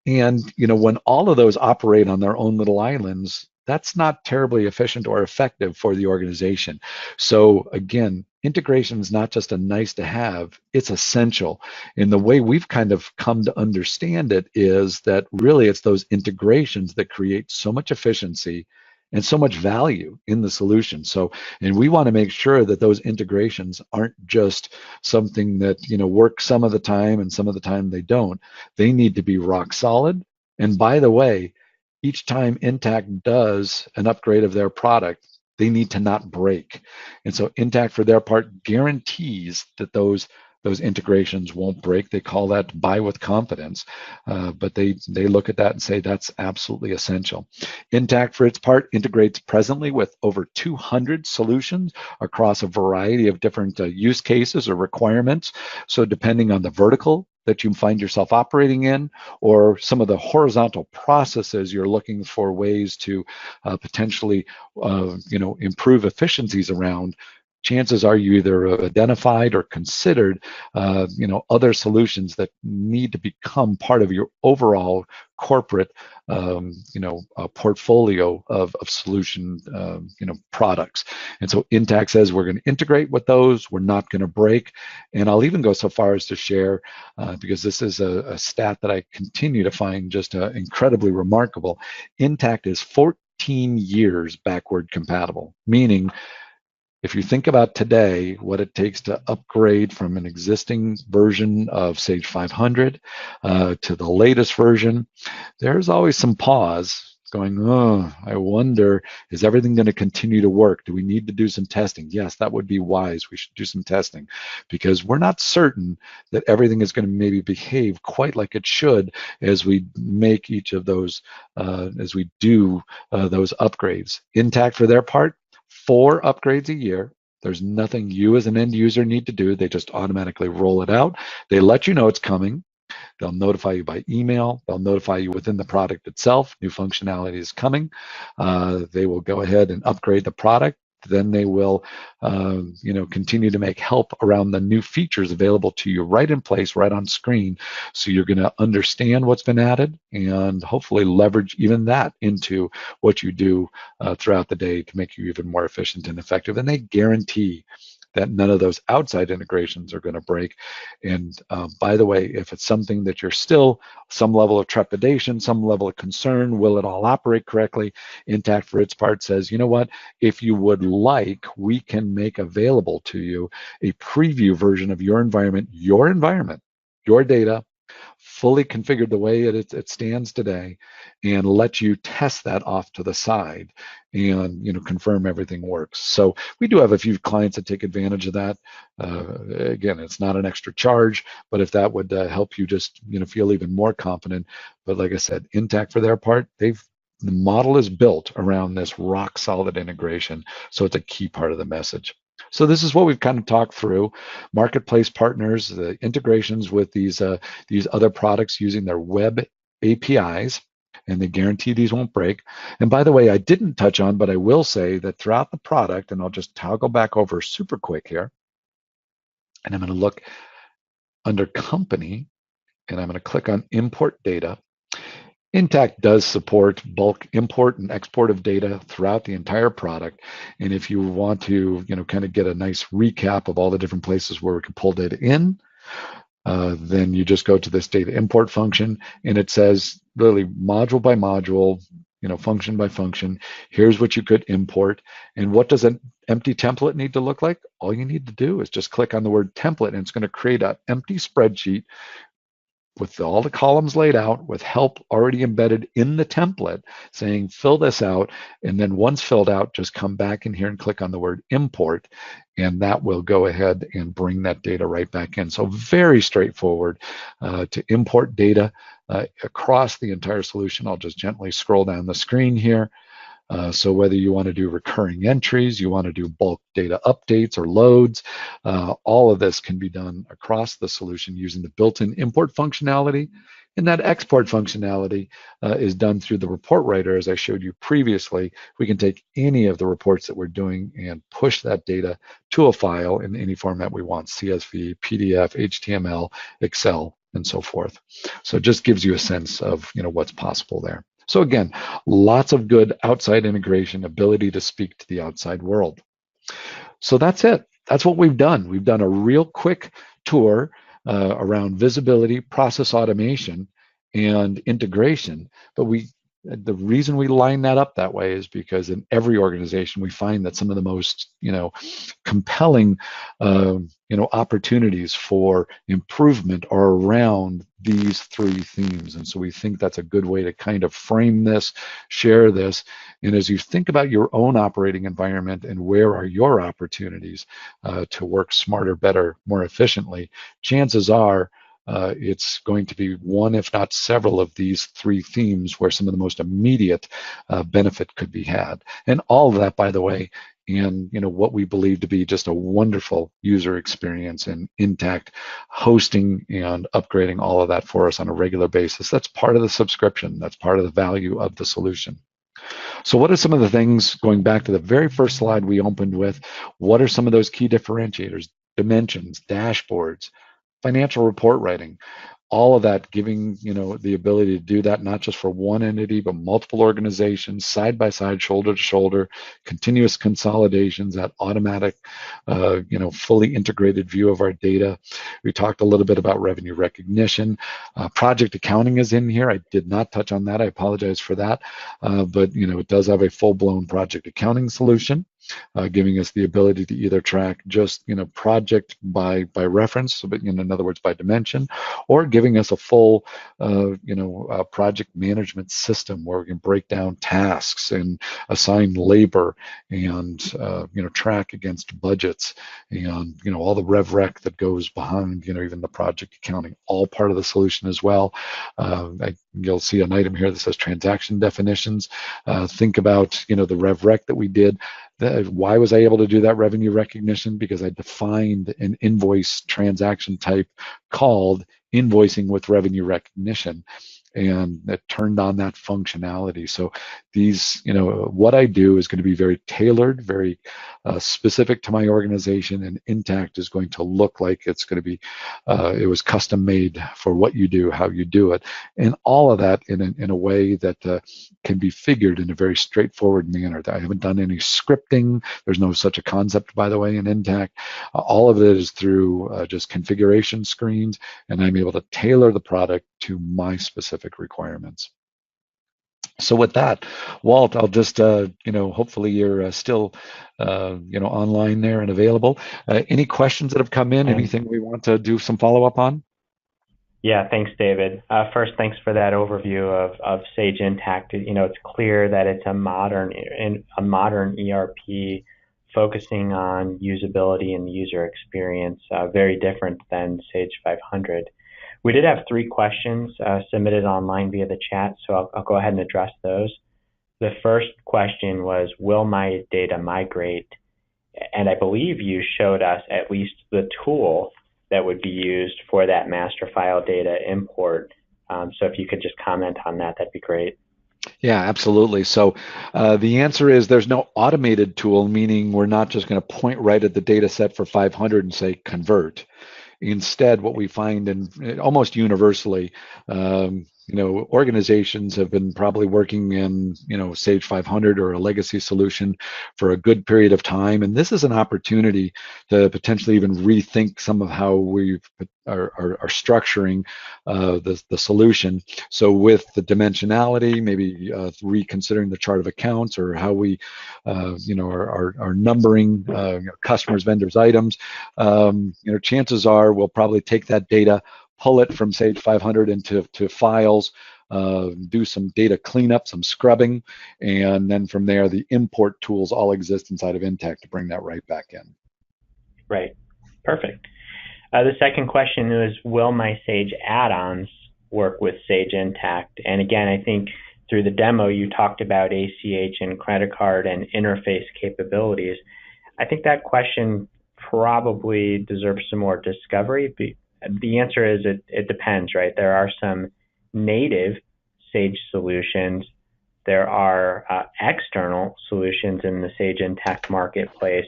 And, when all of those operate on their own little islands, that's not terribly efficient or effective for the organization. So again, integration is not just a nice to have, it's essential. And the way we've kind of come to understand it is that really it's those integrations that create so much efficiency and so much value in the solution. So, and we want to make sure that those integrations aren't just something that, works some of the time and some of the time they don't. They need to be rock solid. And by the way, each time Intacct does an upgrade of their product, they need to not break. And so Intacct, for their part, guarantees that those integrations won't break. They call that buy with confidence, but they look at that and say that's absolutely essential. Intacct, for its part, integrates presently with over 200 solutions across a variety of different use cases or requirements. So depending on the vertical that you find yourself operating in, or some of the horizontal processes you're looking for ways to potentially improve efficiencies around, chances are you either identified or considered other solutions that need to become part of your overall corporate portfolio of solution products. And so Intacct says we're going to integrate with those, we're not going to break. And I'll even go so far as to share, because this is a stat that I continue to find just incredibly remarkable, Intacct is 14 years backward compatible, meaning if you think about today, what it takes to upgrade from an existing version of Sage 500 to the latest version, there's always some pause going, oh, I wonder, is everything going to continue to work? Do we need to do some testing? Yes, that would be wise. We should do some testing because we're not certain that everything is going to maybe behave quite like it should as we make each of those, as we do those upgrades. Intacct, for their part, 4 upgrades a year. There's nothing you as an end user need to do. They just automatically roll it out. They let you know it's coming. They'll notify you by email. They'll notify you within the product itself. New functionality is coming. They will go ahead and upgrade the product. Then they will, continue to make help around the new features available to you right in place, right on screen. So you're going to understand what's been added and hopefully leverage even that into what you do throughout the day to make you even more efficient and effective. And they guarantee that none of those outside integrations are going to break. And by the way, if it's something that you're still some level of trepidation, some level of concern, will it all operate correctly? Intacct, for its part, says, you know what, if you would like, we can make available to you a preview version of your environment, your data, fully configured the way it stands today, and let you test that off to the side and confirm everything works. So we do have a few clients that take advantage of that. Again, it's not an extra charge, but if that would help you just feel even more confident. But like I said, Intacct, for their part, the model is built around this rock solid integration, so it's a key part of the message. So this is what we've kind of talked through: marketplace partners, the integrations with these other products using their web APIs, and they guarantee these won't break. And by the way, I didn't touch on, but I will say that throughout the product, and I'll just toggle back over super quick here, and I'm going to look under company, and I'm going to click on import data. Intacct does support bulk import and export of data throughout the entire product. And if you want to, kind of get a nice recap of all the different places where we can pull data in, then you just go to this data import function, and it says literally module by module, function by function. Here's what you could import. And what does an empty template need to look like? All you need to do is just click on the word template, and it's going to create an empty spreadsheet with all the columns laid out, with help already embedded in the template saying fill this out, and then once filled out, just come back in here and click on the word import, and that will go ahead and bring that data right back in. So very straightforward to import data across the entire solution. I'll just gently scroll down the screen here. So whether you want to do recurring entries, you want to do bulk data updates or loads, all of this can be done across the solution using the built-in import functionality. And that export functionality is done through the report writer, as I showed you previously. We can take any of the reports that we're doing and push that data to a file in any format we want: CSV, PDF, HTML, Excel, and so forth. So it just gives you a sense of what's possible there. So again, lots of good outside integration, ability to speak to the outside world. So that's it. That's what we've done. We've done a real quick tour around visibility, process automation, and integration. But the reason we line that up that way is because in every organization we find that some of the most compelling opportunities for improvement are around these three themes. And so we think that's a good way to kind of frame this, share this. And as you think about your own operating environment and where are your opportunities to work smarter, better, more efficiently, chances are it's going to be one, if not several, of these three themes where some of the most immediate benefit could be had. And all of that, by the way, and what we believe to be just a wonderful user experience and Intacct hosting and upgrading all of that for us on a regular basis. That's part of the subscription. That's part of the value of the solution. So what are some of the things, going back to the very first slide we opened with, what are some of those key differentiators, dimensions, dashboards, financial report writing, all of that giving the ability to do that not just for one entity but multiple organizations, side by side, shoulder to shoulder, continuous consolidations, that automatic fully integrated view of our data. We talked a little bit about revenue recognition. Project accounting is in here. I did not touch on that. I apologize for that, but it does have a full-blown project accounting solution. Giving us the ability to either track just project by reference, but in other words by dimension, or giving us a full project management system where we can break down tasks and assign labor and track against budgets and all the rev rec that goes behind even the project accounting, all part of the solution as well. You'll see an item here that says transaction definitions. Think about the rev rec that we did. Why was I able to do that revenue recognition? Because I defined an invoice transaction type called invoicing with revenue recognition, and that turned on that functionality. So these, what I do is going to be very tailored, very specific to my organization, and Intacct is going to look like it's going to be, it was custom made for what you do, how you do it, and all of that in a way that can be figured in a very straightforward manner. I haven't done any scripting. There's no such a concept, by the way, in Intacct. All of it is through just configuration screens, and I'm able to tailor the product to my specific requirements. So with that, Walt, I'll just, hopefully you're still, online there and available. Any questions that have come in? Anything we want to do some follow-up on? Yeah, thanks, David. First, thanks for that overview of Sage Intacct. It's clear that it's a modern ERP focusing on usability and user experience, very different than Sage 500. We did have 3 questions submitted online via the chat, so I'll go ahead and address those. The first question was, will my data migrate? And I believe you showed us at least the tool that would be used for that master file data import. So if you could just comment on that, that'd be great. Yeah, absolutely. So the answer is there's no automated tool, meaning we're not just going to point right at the data set for 500 and say convert. Instead, what we find, and almost universally, organizations have been probably working in, Sage 500 or a legacy solution for a good period of time, and this is an opportunity to potentially even rethink some of how we are structuring the solution. So with the dimensionality, maybe reconsidering the chart of accounts or how we, are numbering customers, vendors, items. Chances are we'll probably take that data, pull it from Sage 500 into files, do some data cleanup, some scrubbing, and then from there, the import tools all exist inside of Intacct to bring that right back in. Right. Perfect. The second question is, will my Sage add-ons work with Sage Intacct? And again, I think through the demo, you talked about ACH and credit card and interface capabilities. I think that question probably deserves some more discovery. The answer is it depends, right? There are some native Sage solutions. There are external solutions in the Sage Intacct marketplace,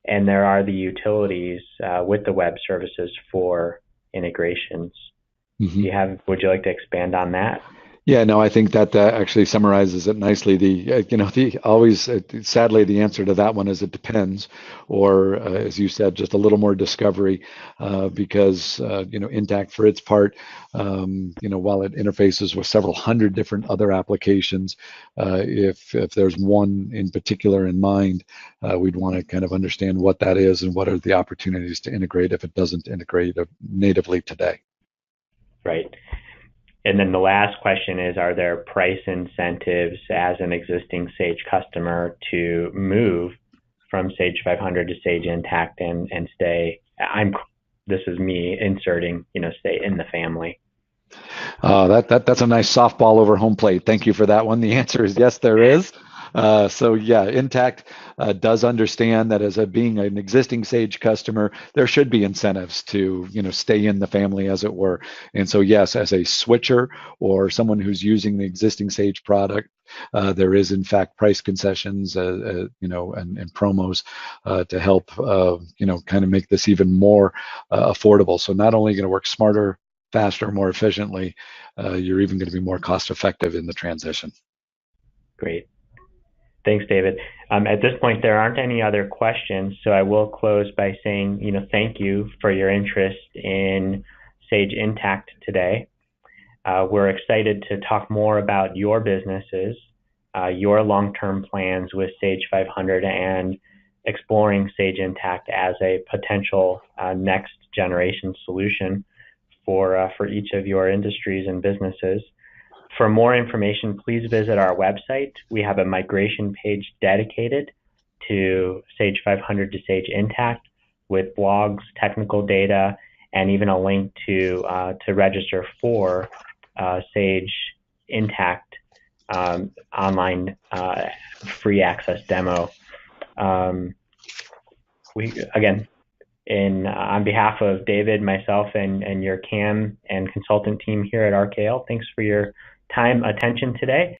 and there are the utilities with the web services for integrations. Mm-hmm. Would you like to expand on that? Yeah, no, I think that actually summarizes it nicely. Sadly, the answer to that one is it depends, or as you said, just a little more discovery, because Intacct, for its part, while it interfaces with several hundred different other applications, if there's one in particular in mind, we'd want to kind of understand what that is and what are the opportunities to integrate if it doesn't integrate natively today. Right. And then the last question is, are there price incentives as an existing Sage customer to move from Sage 500 to Sage Intacct and stay? This is me inserting, stay in the family. That's a nice softball over home plate. Thank you for that one. The answer is yes, there is. So yeah, Intacct does understand that as being an existing Sage customer, there should be incentives to stay in the family, as it were. And so yes, as a switcher or someone who's using the existing Sage product, there is in fact price concessions, and promos to help kind of make this even more affordable. So not only going to work smarter, faster, more efficiently, you're even going to be more cost effective in the transition. Great. Thanks, David. At this point, there aren't any other questions, so I will close by saying, thank you for your interest in Sage Intacct today. We're excited to talk more about your businesses, your long-term plans with Sage 500, and exploring Sage Intacct as a potential next generation solution for each of your industries and businesses. For more information, please visit our website. We have a migration page dedicated to Sage 500 to Sage Intacct with blogs, technical data, and even a link to register for Sage Intacct online free access demo. On behalf of David, myself, and your CAM and consultant team here at RKL, thanks for your time, attention today.